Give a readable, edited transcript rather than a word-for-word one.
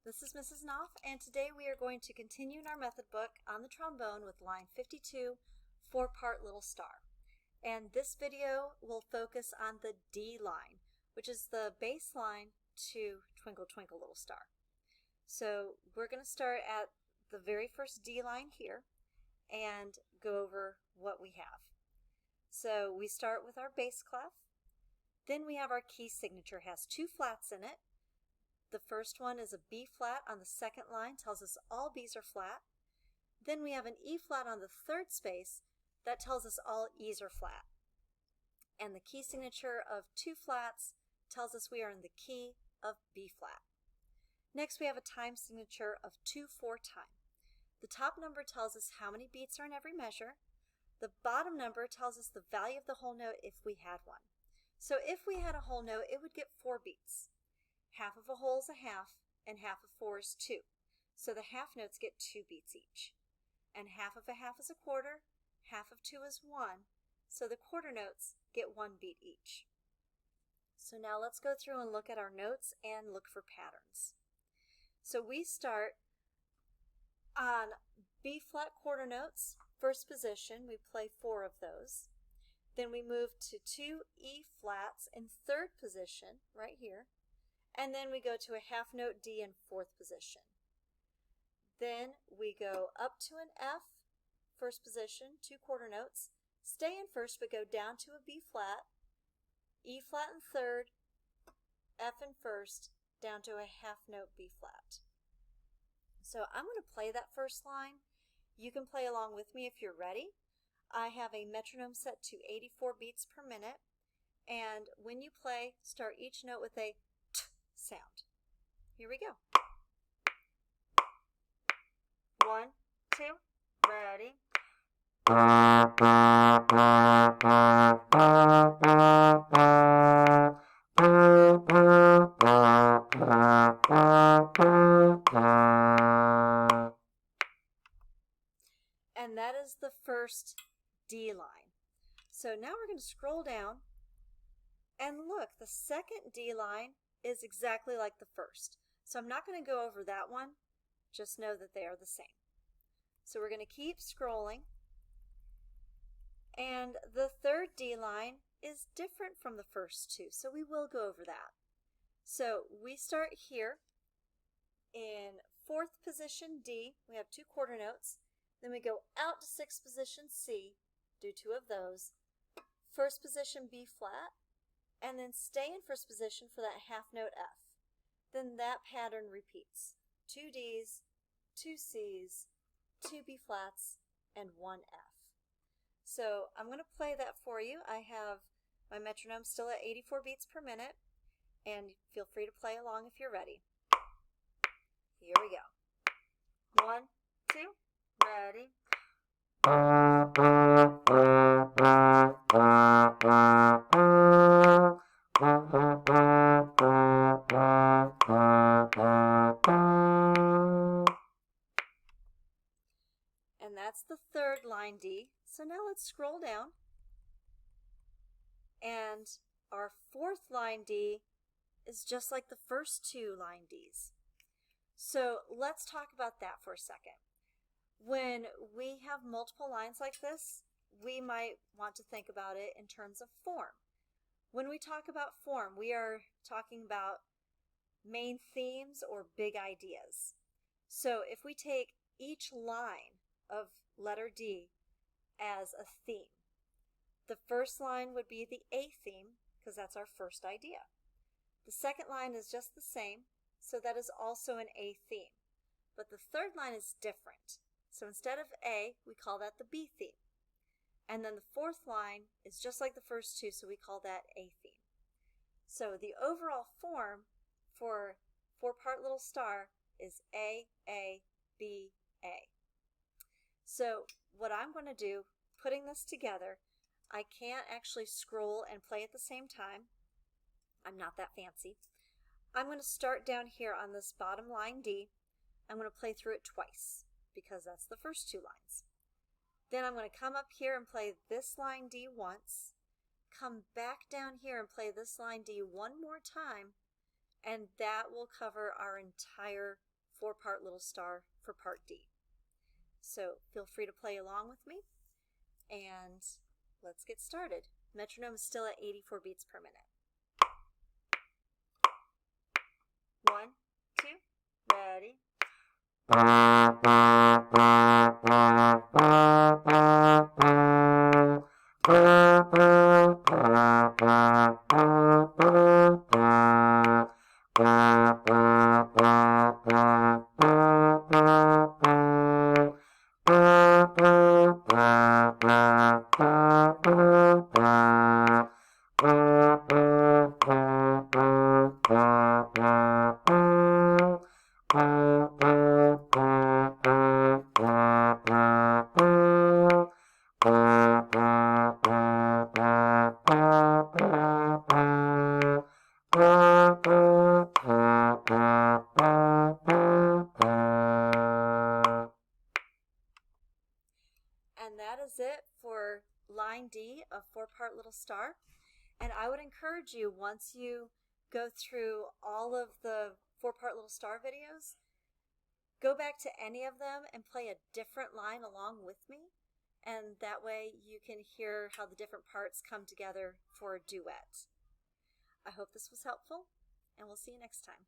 This is Mrs. Knopf, and today we are going to continue in our method book on the trombone with line 52, four-part little star. And this video will focus on the D line, which is the bass line to Twinkle Twinkle Little Star. So we're going to start at the very first D line here and go over what we have. So we start with our bass clef. Then we have our key signature, has two flats in it. The first one is a B flat on the second line, tells us all B's are flat. Then we have an E flat on the third space that tells us all E's are flat. And the key signature of two flats tells us we are in the key of B flat. Next we have a time signature of 2/4 time. The top number tells us how many beats are in every measure. The bottom number tells us the value of the whole note if we had one. So if we had a whole note, it would get 4 beats. Half of a whole is a half, and half of 4 is 2. So the half notes get 2 beats each. And half of a half is a quarter, half of 2 is 1, so the quarter notes get 1 beat each. So now let's go through and look at our notes and look for patterns. So we start on B flat quarter notes, first position, we play 4 of those. Then we move to 2 E flats in third position, right here. And then we go to a half note D in fourth position. Then we go up to an F, first position, 2 quarter notes, stay in first but go down to a B flat, E flat in third, F in first, down to a half note B flat. So I'm going to play that first line. You can play along with me if you're ready. I have a metronome set to 84 beats per minute, and when you play, start each note with a t sound. Here we go. 1, 2, ready. And that is the first D line. So now we're going to scroll down and look, the second D line is exactly like the first. So I'm not going to go over that one, just know that they are the same. So we're going to keep scrolling, and the third D line is different from the first two, so we will go over that. So we start here in fourth position D, we have 2 quarter notes, then we go out to sixth position C, do 2 of those, first position B flat, and then stay in first position for that half note F. Then that pattern repeats. 2 Ds, 2 Cs, 2 B flats, and 1 F. So I'm going to play that for you. I have my metronome still at 84 beats per minute, and feel free to play along if you're ready. Here we go. 1, 2, ready. And that's the third line D. So now let's scroll down. And our fourth line D is just like the first 2 line Ds. So let's talk about that for a second. When we have multiple lines like this, we might want to think about it in terms of form. When we talk about form, we are talking about main themes or big ideas. So if we take each line of letter D as a theme, the first line would be the A theme, because that's our first idea. The second line is just the same, so that is also an A theme. But the third line is different. So instead of A, we call that the B theme. And then the fourth line is just like the first 2, so we call that A theme. So the overall form for four-part little star is A, B, A. So what I'm going to do, putting this together, I can't actually scroll and play at the same time. I'm not that fancy. I'm going to start down here on this bottom line D. I'm going to play through it twice, because that's the first 2 lines. Then I'm going to come up here and play this line D once, come back down here and play this line D one more time, and that will cover our entire 4-part little star for part D. So feel free to play along with me, and let's get started. Metronome is still at 84 beats per minute. 1, 2, ready. And that is it for line D of 4-part little star. And I would encourage you, once you go through all of the 4-part little star videos, go back to any of them and play a different line along with me. And that way you can hear how the different parts come together for a duet. I hope this was helpful, and we'll see you next time.